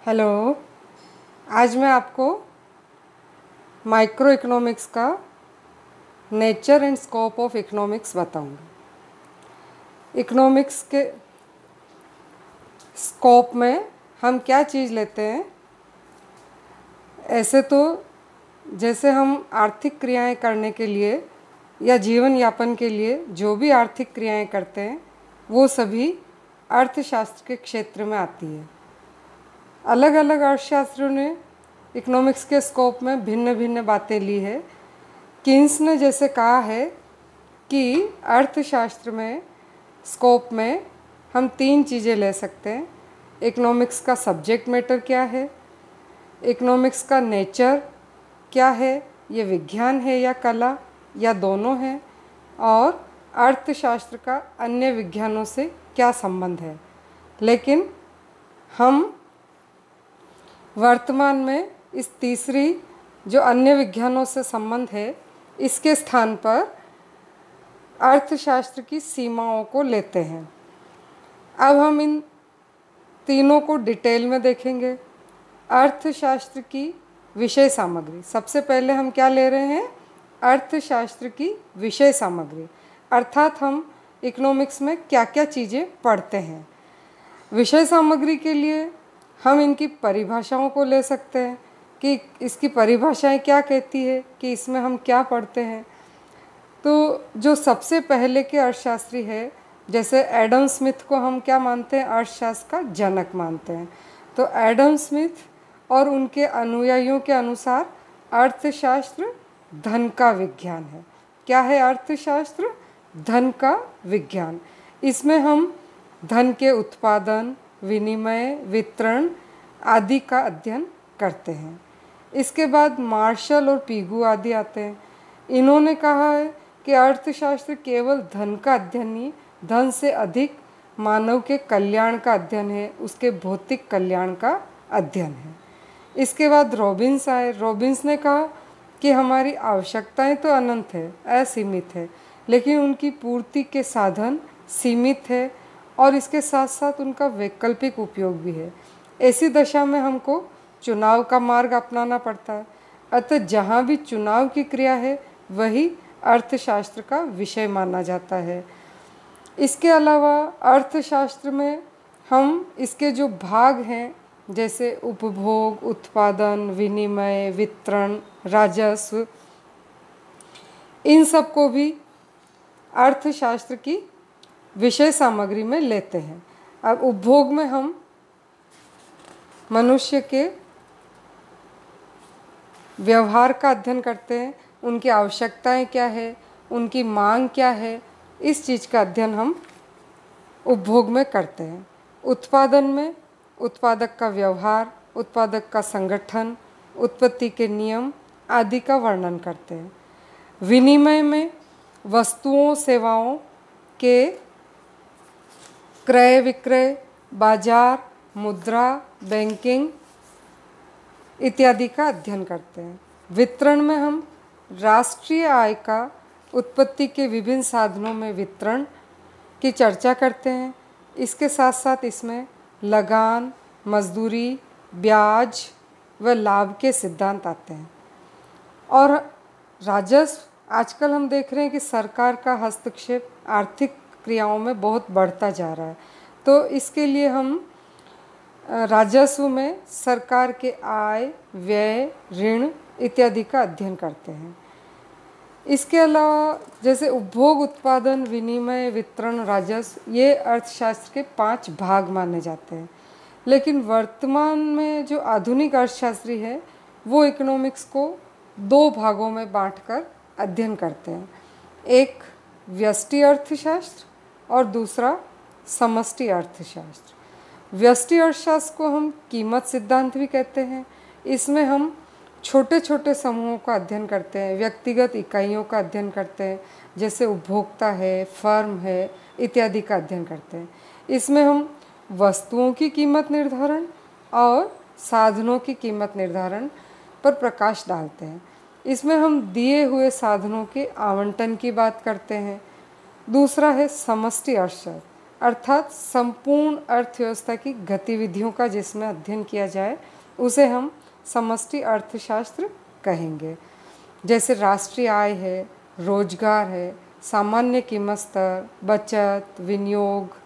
Hello. आज मैं आपको माइक्रो इकोनॉमिक्स का nature and scope of economics बताऊंगी। इकोनॉमिक्स के स्कोप में हम क्या चीज़ लेते हैं। ऐसे तो जैसे हम आर्थिक क्रियाएं करने के लिए या जीवन यापन के लिए जो भी आर्थिक क्रियाएं करते हैं वो सभी अर्थशास्त्र के क्षेत्र में आती है। अलग अलग अर्थशास्त्रियों ने इकोनॉमिक्स के स्कोप में भिन्न भिन्न बातें ली है। कीन्स ने जैसे कहा है कि अर्थशास्त्र में स्कोप में हम तीन चीज़ें ले सकते हैं। इकोनॉमिक्स का सब्जेक्ट मैटर क्या है, इकोनॉमिक्स का नेचर क्या है, ये विज्ञान है या कला या दोनों है, और अर्थशास्त्र का अन्य विज्ञानों से क्या संबंध है। लेकिन हम वर्तमान में इस तीसरी जो अन्य विज्ञानों से संबंध है इसके स्थान पर अर्थशास्त्र की सीमाओं को लेते हैं। अब हम इन तीनों को डिटेल में देखेंगे। अर्थशास्त्र की विषय सामग्री, सबसे पहले हम क्या ले रहे हैं, अर्थशास्त्र की विषय सामग्री, अर्थात हम इकोनॉमिक्स में क्या क्या चीज़ें पढ़ते हैं। विषय सामग्री के लिए हम इनकी परिभाषाओं को ले सकते हैं कि इसकी परिभाषाएं क्या कहती है, कि इसमें हम क्या पढ़ते हैं। तो जो सबसे पहले के अर्थशास्त्री है, जैसे एडम स्मिथ को हम क्या मानते हैं, अर्थशास्त्र का जनक मानते हैं। तो एडम स्मिथ और उनके अनुयायियों के अनुसार अर्थशास्त्र धन का विज्ञान है। क्या है अर्थशास्त्र? धन का विज्ञान। इसमें हम धन के उत्पादन, विनिमय, वितरण आदि का अध्ययन करते हैं। इसके बाद मार्शल और पीगू आदि आते हैं। इन्होंने कहा है कि अर्थशास्त्र केवल धन का अध्ययन नहीं, धन से अधिक मानव के कल्याण का अध्ययन है, उसके भौतिक कल्याण का अध्ययन है। इसके बाद रॉबिन्स आए। रॉबिन्स ने कहा कि हमारी आवश्यकताएं तो अनंत है, असीमित है, लेकिन उनकी पूर्ति के साधन सीमित है और इसके साथ साथ उनका वैकल्पिक उपयोग भी है। ऐसी दशा में हमको चुनाव का मार्ग अपनाना पड़ता है। अतः जहाँ भी चुनाव की क्रिया है वही अर्थशास्त्र का विषय माना जाता है। इसके अलावा अर्थशास्त्र में हम इसके जो भाग हैं, जैसे उपभोग, उत्पादन, विनिमय, वितरण, राजस्व, इन सब को भी अर्थशास्त्र की विषय सामग्री में लेते हैं। अब उपभोग में हम मनुष्य के व्यवहार का अध्ययन करते हैं, उनकी आवश्यकताएं क्या है, उनकी मांग क्या है, इस चीज़ का अध्ययन हम उपभोग में करते हैं। उत्पादन में उत्पादक का व्यवहार, उत्पादक का संगठन, उत्पत्ति के नियम आदि का वर्णन करते हैं। विनिमय में वस्तुओं सेवाओं के क्रय विक्रय, बाजार, मुद्रा, बैंकिंग इत्यादि का अध्ययन करते हैं। वितरण में हम राष्ट्रीय आय का उत्पत्ति के विभिन्न साधनों में वितरण की चर्चा करते हैं। इसके साथ साथ इसमें लगान, मजदूरी, ब्याज व लाभ के सिद्धांत आते हैं। और राजस्व, आजकल हम देख रहे हैं कि सरकार का हस्तक्षेप आर्थिक क्रियाओं में बहुत बढ़ता जा रहा है। तो इसके लिए हम राजस्व में सरकार के आय, व्यय, ऋण इत्यादि का अध्ययन करते हैं। इसके अलावा जैसे उपभोग, उत्पादन, विनिमय, वितरण, राजस्व, ये अर्थशास्त्र के 5 भाग माने जाते हैं। लेकिन वर्तमान में जो आधुनिक अर्थशास्त्री है वो इकोनॉमिक्स को 2 भागों में बांटकर अध्ययन करते हैं। एक व्यष्टि अर्थशास्त्र और दूसरा समष्टि अर्थशास्त्र। व्यष्टि अर्थशास्त्र को हम कीमत सिद्धांत भी कहते हैं। इसमें हम छोटे छोटे समूहों का अध्ययन करते हैं, व्यक्तिगत इकाइयों का अध्ययन करते हैं, जैसे उपभोक्ता है, फर्म है इत्यादि का अध्ययन करते हैं। इसमें हम वस्तुओं की कीमत निर्धारण और साधनों की कीमत निर्धारण पर प्रकाश डालते हैं। इसमें हम दिए हुए साधनों के आवंटन की बात करते हैं। दूसरा है समष्टि अर्थशास्त्र। अर्थात संपूर्ण अर्थव्यवस्था की गतिविधियों का जिसमें अध्ययन किया जाए उसे हम समष्टि अर्थशास्त्र कहेंगे। जैसे राष्ट्रीय आय है, रोजगार है, सामान्य कीमत स्तर, बचत, विनियोग,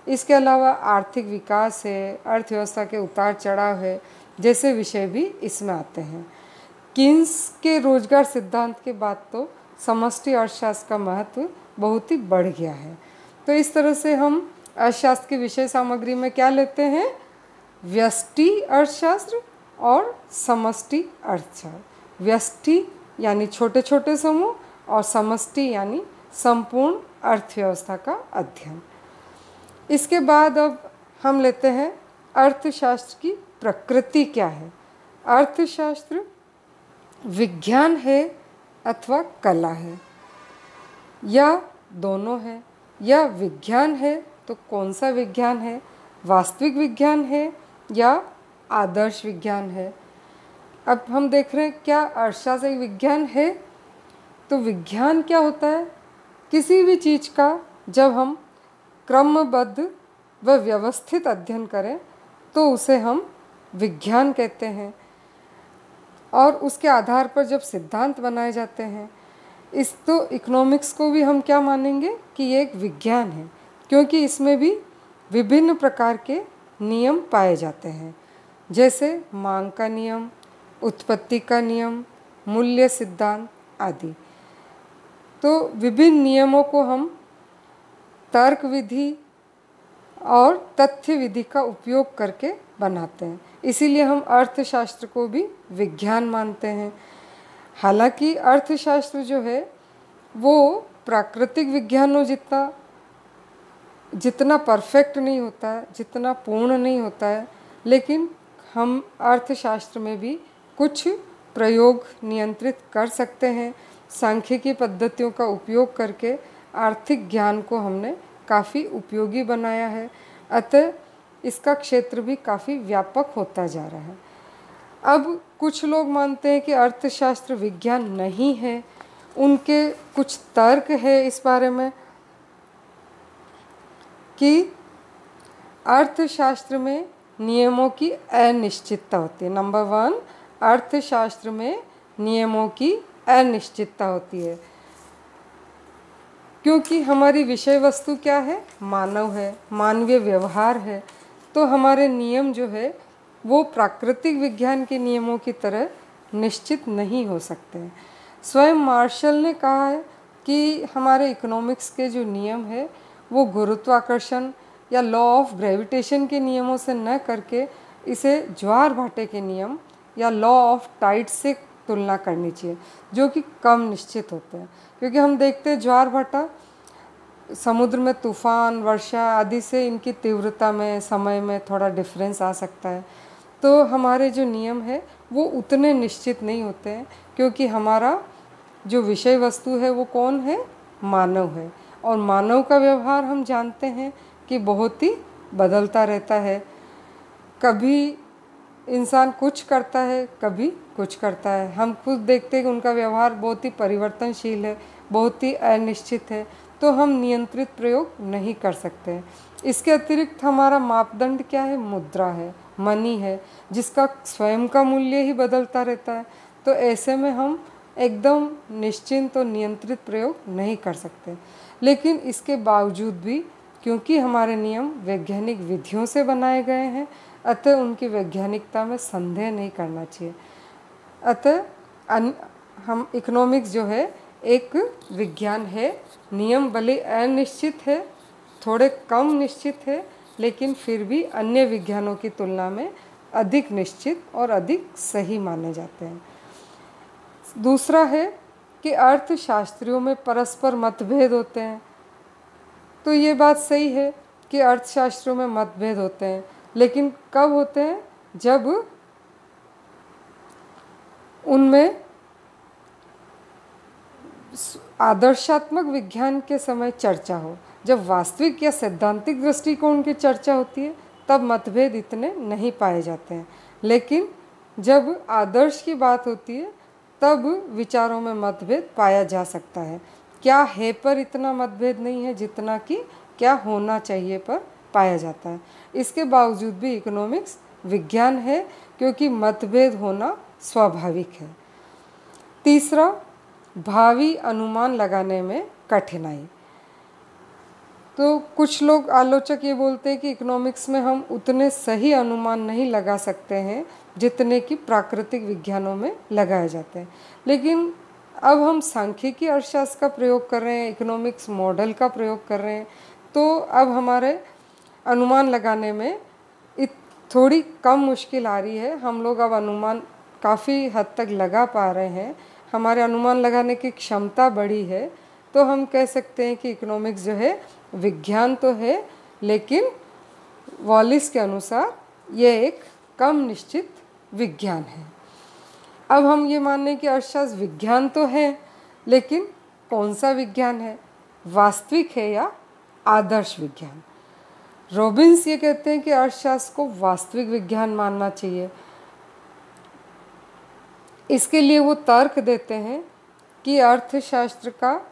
इसके अलावा आर्थिक विकास है, अर्थव्यवस्था के उतार चढ़ाव है, जैसे विषय भी इसमें आते हैं। कीन्स के रोजगार सिद्धांत के बाद तो समष्टि अर्थशास्त्र का महत्व बहुत ही बढ़ गया है। तो इस तरह से हम अर्थशास्त्र की विषय सामग्री में क्या लेते हैं, व्यष्टि अर्थशास्त्र और समष्टि अर्थशास्त्र। व्यष्टि यानी छोटे छोटे समूह और समष्टि यानी संपूर्ण अर्थव्यवस्था का अध्ययन। इसके बाद अब हम लेते हैं अर्थशास्त्र की प्रकृति क्या है। अर्थशास्त्र विज्ञान है अथवा कला है, या दोनों है, या विज्ञान है तो कौन सा विज्ञान है, वास्तविक विज्ञान है या आदर्श विज्ञान है। अब हम देख रहे हैं क्या अर्थशास्त्र एक विज्ञान है। तो विज्ञान क्या होता है, किसी भी चीज़ का जब हम क्रमबद्ध व व्यवस्थित अध्ययन करें तो उसे हम विज्ञान कहते हैं, और उसके आधार पर जब सिद्धांत बनाए जाते हैं, इस तो इकोनॉमिक्स को भी हम क्या मानेंगे कि ये एक विज्ञान है, क्योंकि इसमें भी विभिन्न प्रकार के नियम पाए जाते हैं, जैसे मांग का नियम, उत्पत्ति का नियम, मूल्य सिद्धांत आदि। तो विभिन्न नियमों को हम तर्क विधि और तथ्य विधि का उपयोग करके बनाते हैं, इसीलिए हम अर्थशास्त्र को भी विज्ञान मानते हैं। हालांकि अर्थशास्त्र जो है वो प्राकृतिक विज्ञानों जितना परफेक्ट नहीं होता है, जितना पूर्ण नहीं होता है, लेकिन हम अर्थशास्त्र में भी कुछ प्रयोग नियंत्रित कर सकते हैं। सांख्यिकी पद्धतियों का उपयोग करके आर्थिक ज्ञान को हमने काफ़ी उपयोगी बनाया है, अतः इसका क्षेत्र भी काफ़ी व्यापक होता जा रहा है। अब कुछ लोग मानते हैं कि अर्थशास्त्र विज्ञान नहीं है, उनके कुछ तर्क है इस बारे में कि अर्थशास्त्र में नियमों की अनिश्चितता होती है। नंबर 1, अर्थशास्त्र में नियमों की अनिश्चितता होती है, क्योंकि हमारी विषय वस्तु क्या है, मानव है, मानवीय व्यवहार है, तो हमारे नियम जो है वो प्राकृतिक विज्ञान के नियमों की तरह निश्चित नहीं हो सकते हैं। स्वयं मार्शल ने कहा है कि हमारे इकोनॉमिक्स के जो नियम है वो गुरुत्वाकर्षण या लॉ ऑफ ग्रेविटेशन के नियमों से न करके इसे ज्वार भाटे के नियम या लॉ ऑफ टाइड से तुलना करनी चाहिए, जो कि कम निश्चित होते हैं। क्योंकि हम देखते हैं ज्वार भाटा समुद्र में तूफान, वर्षा आदि से इनकी तीव्रता में, समय में थोड़ा डिफरेंस आ सकता है। तो हमारे जो नियम है वो उतने निश्चित नहीं होते हैं, क्योंकि हमारा जो विषय वस्तु है वो कौन है, मानव है, और मानव का व्यवहार हम जानते हैं कि बहुत ही बदलता रहता है। कभी इंसान कुछ करता है, कभी कुछ करता है। हम खुद देखते हैं कि उनका व्यवहार बहुत ही परिवर्तनशील है, बहुत ही अनिश्चित है, तो हम नियंत्रित प्रयोग नहीं कर सकते। इसके अतिरिक्त हमारा मापदंड क्या है, मुद्रा है, मनी है, जिसका स्वयं का मूल्य ही बदलता रहता है। तो ऐसे में हम एकदम निश्चिंत और नियंत्रित प्रयोग नहीं कर सकते। लेकिन इसके बावजूद भी क्योंकि हमारे नियम वैज्ञानिक विधियों से बनाए गए हैं, अतः उनकी वैज्ञानिकता में संदेह नहीं करना चाहिए। अतः हम इकोनॉमिक्स जो है एक विज्ञान है। नियम भले अनिश्चित है, थोड़े कम निश्चित है, लेकिन फिर भी अन्य विज्ञानों की तुलना में अधिक निश्चित और अधिक सही माने जाते हैं। दूसरा है कि अर्थशास्त्रियों में परस्पर मतभेद होते हैं। तो ये बात सही है कि अर्थशास्त्रों में मतभेद होते हैं, लेकिन कब होते हैं, जब उनमें आदर्शात्मक विज्ञान के समय चर्चा हो। जब वास्तविक या सैद्धांतिक दृष्टिकोण की चर्चा होती है तब मतभेद इतने नहीं पाए जाते हैं, लेकिन जब आदर्श की बात होती है तब विचारों में मतभेद पाया जा सकता है। क्या है पर इतना मतभेद नहीं है जितना कि क्या होना चाहिए पर पाया जाता है। इसके बावजूद भी इकोनॉमिक्स विज्ञान है, क्योंकि मतभेद होना स्वाभाविक है। तीसरा, भावी अनुमान लगाने में कठिनाई। तो कुछ लोग आलोचक ये बोलते हैं कि इकोनॉमिक्स में हम उतने सही अनुमान नहीं लगा सकते हैं जितने कि प्राकृतिक विज्ञानों में लगाए जाते हैं। लेकिन अब हम सांख्यिकी अर्थशास्त्र का प्रयोग कर रहे हैं, इकोनॉमिक्स मॉडल का प्रयोग कर रहे हैं, तो अब हमारे अनुमान लगाने में थोड़ी कम मुश्किल आ रही है। हम लोग अब अनुमान काफ़ी हद तक लगा पा रहे हैं, हमारे अनुमान लगाने की क्षमता बढ़ी है। तो हम कह सकते हैं कि इकोनॉमिक्स जो है विज्ञान तो है, लेकिन वॉलिस के अनुसार ये एक कम निश्चित विज्ञान है। अब हम ये मान लें कि अर्थशास्त्र विज्ञान तो है, लेकिन कौन सा विज्ञान है, वास्तविक है या आदर्श विज्ञान। रॉबिन्स ये कहते हैं कि अर्थशास्त्र को वास्तविक विज्ञान मानना चाहिए। इसके लिए वो तर्क देते हैं कि अर्थशास्त्र का